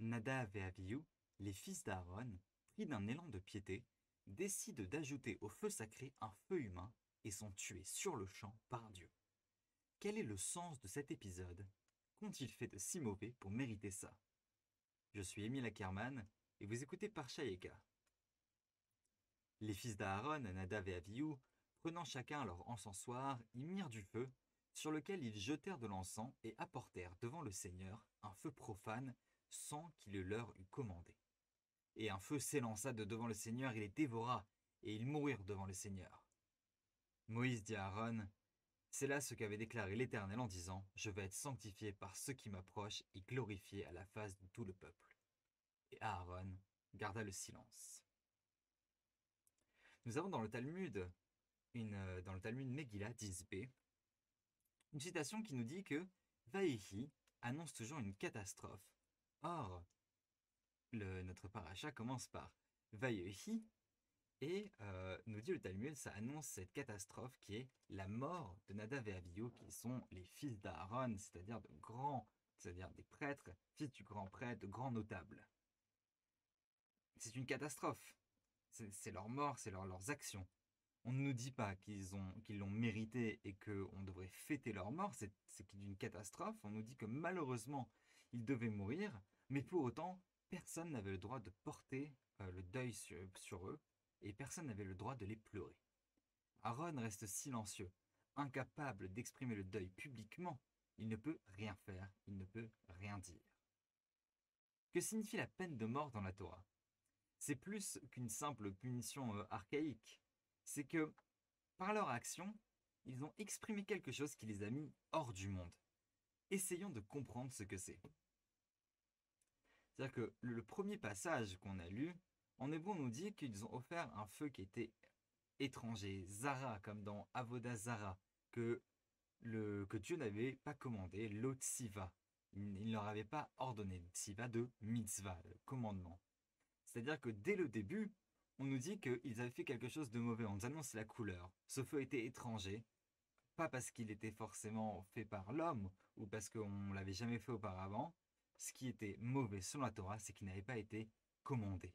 Nadav et Abihu, les fils d'Aaron, pris d'un élan de piété, décident d'ajouter au feu sacré un feu humain et sont tués sur le champ par Dieu. Quel est le sens de cet épisode? Qu'ont-ils fait de si mauvais pour mériter ça? Je suis Émile Ackerman et vous écoutez Parshayeka. Les fils d'Aaron, Nadav et Abihu, prenant chacun leur encensoir, y mirent du feu, sur lequel ils jetèrent de l'encens et apportèrent devant le Seigneur un feu profane sans qu'il le leur eût commandé. Et un feu s'élança de devant le Seigneur et les dévora, et ils mourirent devant le Seigneur. Moïse dit à Aaron, c'est là ce qu'avait déclaré l'Éternel en disant, je vais être sanctifié par ceux qui m'approchent et glorifié à la face de tout le peuple. Et Aaron garda le silence. Nous avons dans le Talmud, dans le Talmud Megillah 10b, une citation qui nous dit que Vaïhi annonce toujours une catastrophe. Or, notre paracha commence par Vaïhi et nous dit le Talmud, ça annonce cette catastrophe qui est la mort de Nadav et Abihu, qui sont les fils d'Aaron, c'est-à-dire des prêtres, fils du grand prêtre, de grands notables. C'est une catastrophe. C'est leur mort, c'est leurs actions. On ne nous dit pas qu'ils l'ont mérité et qu'on devrait fêter leur mort, c'est une catastrophe. On nous dit que malheureusement, ils devaient mourir, mais pour autant, personne n'avait le droit de porter le deuil sur eux, et personne n'avait le droit de les pleurer. Aaron reste silencieux, incapable d'exprimer le deuil publiquement. Il ne peut rien faire, il ne peut rien dire. Que signifie la peine de mort dans la Torah? C'est plus qu'une simple punition archaïque. C'est que, par leur action, ils ont exprimé quelque chose qui les a mis hors du monde. Essayons de comprendre ce que c'est. C'est-à-dire que le premier passage qu'on a lu, en hébreu, on nous dit qu'ils ont offert un feu qui était étranger, Zara, comme dans Avoda Zara, que Dieu n'avait pas commandé, l'Otsiva. Il ne leur avait pas ordonné, Tsiva de mitzvah, le commandement. C'est-à-dire que dès le début, on nous dit qu'ils avaient fait quelque chose de mauvais, on nous annonce la couleur. Ce feu était étranger, pas parce qu'il était forcément fait par l'homme, ou parce qu'on ne l'avait jamais fait auparavant. Ce qui était mauvais selon la Torah, c'est qu'il n'avait pas été commandé.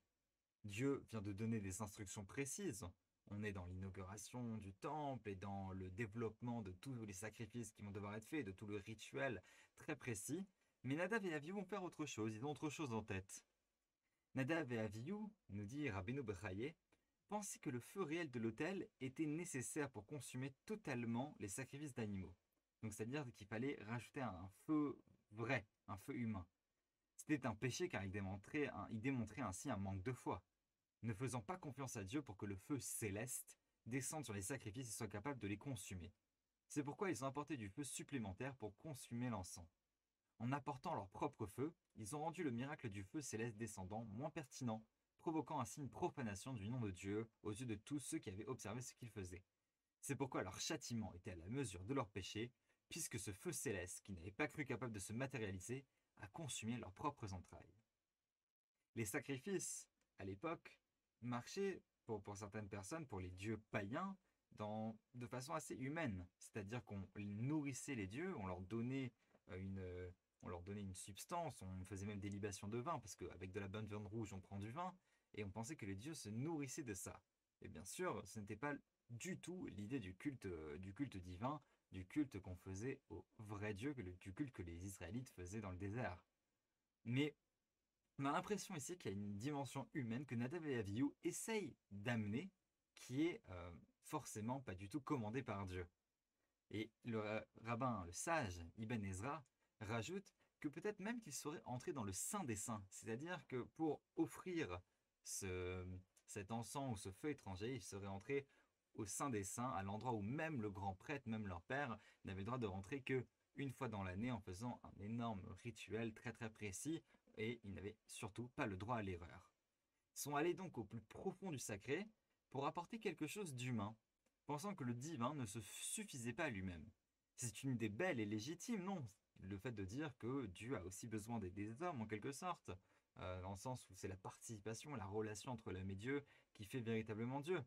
Dieu vient de donner des instructions précises. On est dans l'inauguration du temple et dans le développement de tous les sacrifices qui vont devoir être faits, de tout le rituel très précis. Mais Nadav et Avihu vont faire autre chose, ils ont autre chose en tête. Nadav et Avihu, nous dit Rabbeinu Bechaye, pensaient que le feu réel de l'autel était nécessaire pour consumer totalement les sacrifices d'animaux. Donc c'est-à-dire qu'il fallait rajouter un feu vrai, un feu humain. C'était un péché car il démontrait ainsi un manque de foi, ne faisant pas confiance à Dieu pour que le feu céleste descende sur les sacrifices et soit capable de les consumer. C'est pourquoi ils ont apporté du feu supplémentaire pour consumer l'encens. En apportant leur propre feu, ils ont rendu le miracle du feu céleste descendant moins pertinent, provoquant ainsi une profanation du nom de Dieu aux yeux de tous ceux qui avaient observé ce qu'ils faisaient. C'est pourquoi leur châtiment était à la mesure de leur péché, puisque ce feu céleste, qui n'avait pas cru capable de se matérialiser, a consumé leurs propres entrailles. Les sacrifices, à l'époque, marchaient pour certaines personnes, pour les dieux païens, de façon assez humaine. C'est-à-dire qu'on nourrissait les dieux, on leur donnait une substance, on faisait même des libations de vin, parce qu'avec de la bonne viande rouge, on prend du vin, et on pensait que les dieux se nourrissaient de ça. Et bien sûr, ce n'était pas du tout l'idée du culte divin, du culte qu'on faisait au vrai Dieu, du culte que les Israélites faisaient dans le désert. Mais on a l'impression ici qu'il y a une dimension humaine que Nadav et Avihu essayent d'amener, qui est forcément pas du tout commandée par Dieu. Et le rabbin, le sage Ibn Ezra, rajoute que peut-être même qu'il serait entré dans le Saint des Saints, c'est-à-dire que pour offrir cet encens ou ce feu étranger, il serait entré au Saint des Saints, à l'endroit où même le grand prêtre, même leur père, n'avait le droit de rentrer que une fois dans l'année en faisant un énorme rituel très très précis, et ils n'avaient surtout pas le droit à l'erreur. Ils sont allés donc au plus profond du sacré pour apporter quelque chose d'humain, pensant que le divin ne se suffisait pas à lui-même. C'est une idée belle et légitime, non? Le fait de dire que Dieu a aussi besoin des hommes, en quelque sorte, dans le sens où c'est la participation, la relation entre l'homme et Dieu qui fait véritablement Dieu.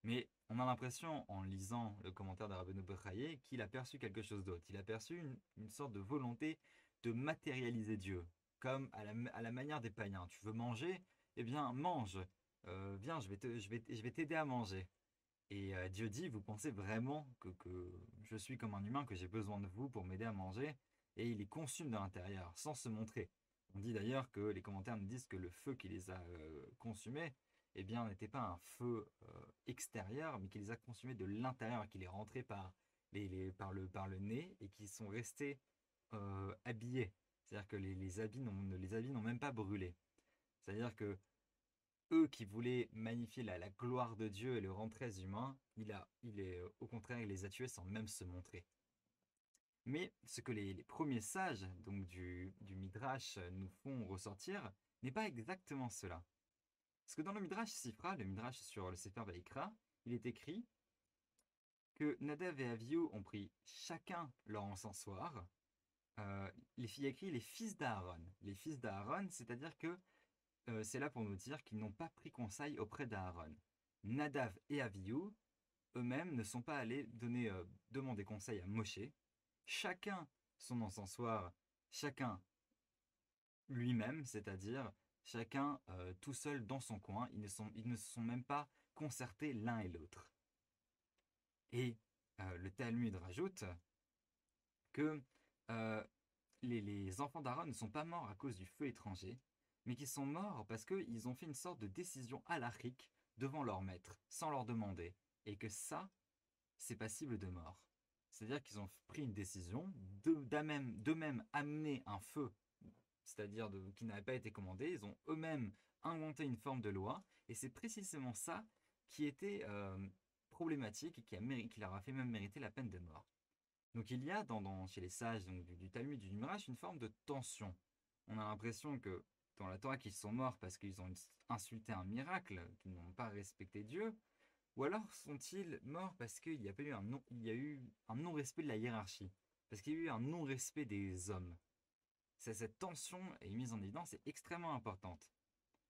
Mais on a l'impression, en lisant le commentaire de Rabbeinu Bechaye, qu'il a perçu quelque chose d'autre. Il a perçu une sorte de volonté de matérialiser Dieu. comme à la manière des païens. Tu veux manger? Eh bien, mange. Viens, je vais t'aider à manger. Et Dieu dit, vous pensez vraiment que je suis comme un humain, que j'ai besoin de vous pour m'aider à manger? Et il les consume de l'intérieur, sans se montrer. On dit d'ailleurs que les commentaires nous disent que le feu qui les a consumés, eh bien, n'était pas un feu extérieur, mais qui les a consumés de l'intérieur, qui les rentrait par le nez et qui sont restés habillés. C'est-à-dire que les habits n'ont même pas brûlé. C'est-à-dire que eux qui voulaient magnifier la gloire de Dieu et le rendre très humain, au contraire, il les a tués sans même se montrer. Mais ce que les premiers sages donc du Midrash nous font ressortir n'est pas exactement cela. Parce que dans le Midrash Sifra, le Midrash sur le Sefer Vayikra, il est écrit que Nadav et Avihu ont pris chacun leur encensoir. Il y a écrit les fils d'Aaron. Les fils d'Aaron, c'est-à-dire que c'est là pour nous dire qu'ils n'ont pas pris conseil auprès d'Aaron. Nadav et Avihu, eux-mêmes, ne sont pas allés demander conseil à Moshe. Chacun son encensoir, chacun lui-même, c'est-à-dire chacun tout seul dans son coin. Ils ne se sont même pas concertés l'un et l'autre. Et le Talmud rajoute que les enfants d'Aaron ne sont pas morts à cause du feu étranger, mais qu'ils sont morts parce qu'ils ont fait une sorte de décision halachique devant leur maître, sans leur demander, et que ça, c'est passible de mort. C'est-à-dire qu'ils ont pris une décision d'eux-mêmes amener un feu, c'est-à-dire qui n'avait pas été commandé, ils ont eux-mêmes inventé une forme de loi, et c'est précisément ça qui était problématique et qui leur a fait même mériter la peine de mort. Donc il y a chez les sages donc, du Talmud, du Midrash, une forme de tension. On a l'impression que dans la Torah qu'ils sont morts parce qu'ils ont insulté un miracle, qu'ils n'ont pas respecté Dieu, ou alors sont-ils morts parce qu'il y a eu un non-respect de la hiérarchie, parce qu'il y a eu un non-respect des hommes. Cette tension est mise en évidence, c'est extrêmement importante.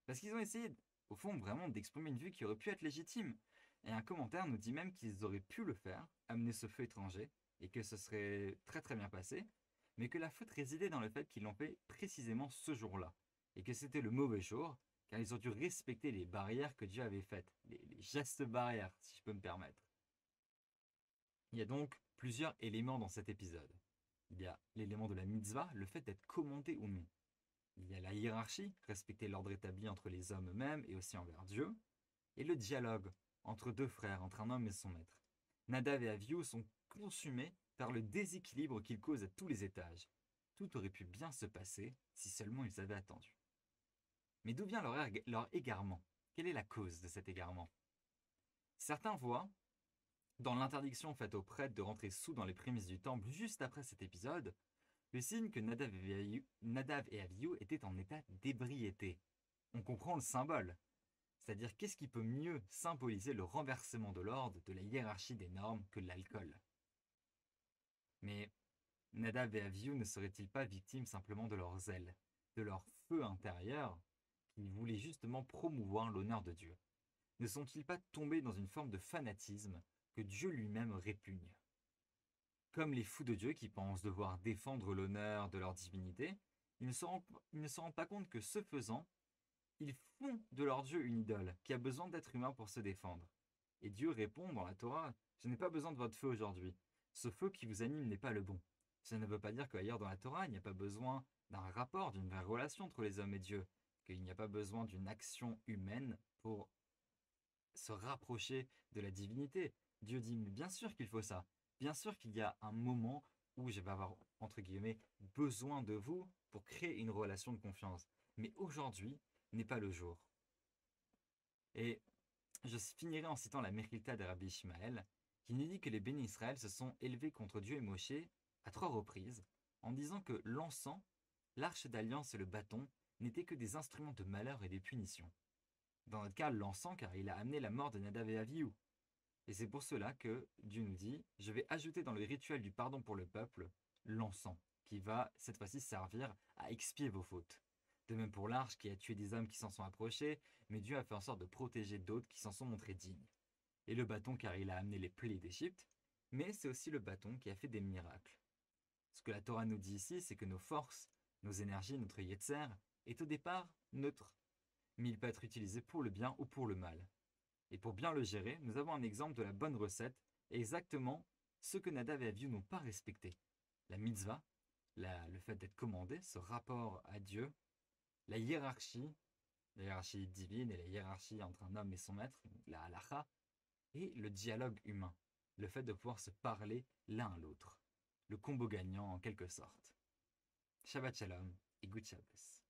Parce qu'ils ont essayé, au fond, vraiment d'exprimer une vue qui aurait pu être légitime. Et un commentaire nous dit même qu'ils auraient pu le faire, amener ce feu étranger, et que ce serait très très bien passé, mais que la faute résidait dans le fait qu'ils l'ont fait précisément ce jour-là, et que c'était le mauvais jour, car ils ont dû respecter les barrières que Dieu avait faites, les gestes barrières, si je peux me permettre. Il y a donc plusieurs éléments dans cet épisode. Il y a l'élément de la mitzvah, le fait d'être commandé ou non. Il y a la hiérarchie, respecter l'ordre établi entre les hommes eux-mêmes et aussi envers Dieu, et le dialogue entre deux frères, entre un homme et son maître. Nadav et Avihu sont consumés par le déséquilibre qu'ils causent à tous les étages. Tout aurait pu bien se passer si seulement ils avaient attendu. Mais d'où vient leur égarement? Quelle est la cause de cet égarement? Certains voient, dans l'interdiction faite aux prêtres de rentrer sous dans les prémices du temple juste après cet épisode, le signe que Nadav et Avihu étaient en état d'ébriété. On comprend le symbole. C'est-à-dire, qu'est-ce qui peut mieux symboliser le renversement de l'ordre, de la hiérarchie des normes que l'alcool? Mais Nadav et Avihu ne seraient-ils pas victimes simplement de leur zèle, de leur feu intérieur, qui voulait justement promouvoir l'honneur de Dieu? Ne sont-ils pas tombés dans une forme de fanatisme que Dieu lui-même répugne? Comme les fous de Dieu qui pensent devoir défendre l'honneur de leur divinité, ils ne se rendent pas compte que ce faisant, ils font de leur Dieu une idole qui a besoin d'être humain pour se défendre. Et Dieu répond dans la Torah, je n'ai pas besoin de votre feu aujourd'hui. Ce feu qui vous anime n'est pas le bon. Ça ne veut pas dire qu'ailleurs dans la Torah, il n'y a pas besoin d'un rapport, d'une vraie relation entre les hommes et Dieu, qu'il n'y a pas besoin d'une action humaine pour se rapprocher de la divinité. Dieu dit, mais bien sûr qu'il faut ça. Bien sûr qu'il y a un moment où je vais avoir, entre guillemets, besoin de vous pour créer une relation de confiance. Mais aujourd'hui n'est pas le jour. Et je finirai en citant la Mechilta de Rabbi Ishmael, qui nous dit que les bénis Israël se sont élevés contre Dieu et Moshe à 3 reprises, en disant que l'encens, l'arche d'alliance et le bâton n'étaient que des instruments de malheur et de punition. Dans notre cas, l'encens, car il a amené la mort de Nadav et Avihu. Et c'est pour cela que Dieu nous dit, je vais ajouter dans le rituel du pardon pour le peuple, l'encens, qui va cette fois-ci servir à expier vos fautes. De même pour l'arche qui a tué des hommes qui s'en sont approchés, mais Dieu a fait en sorte de protéger d'autres qui s'en sont montrés dignes. Et le bâton car il a amené les plaies d'Égypte, mais c'est aussi le bâton qui a fait des miracles. Ce que la Torah nous dit ici, c'est que nos forces Nos énergies, notre yetzer, est au départ neutre, mais il peut être utilisé pour le bien ou pour le mal. Et pour bien le gérer, nous avons un exemple de la bonne recette, exactement ce que Nadav et Avihu n'ont pas respecté. La mitzvah, le fait d'être commandé, ce rapport à Dieu, la hiérarchie divine et la hiérarchie entre un homme et son maître, la halacha, et le dialogue humain, le fait de pouvoir se parler l'un à l'autre. Le combo gagnant en quelque sorte. Shabbat Shalom et Good Shabbos.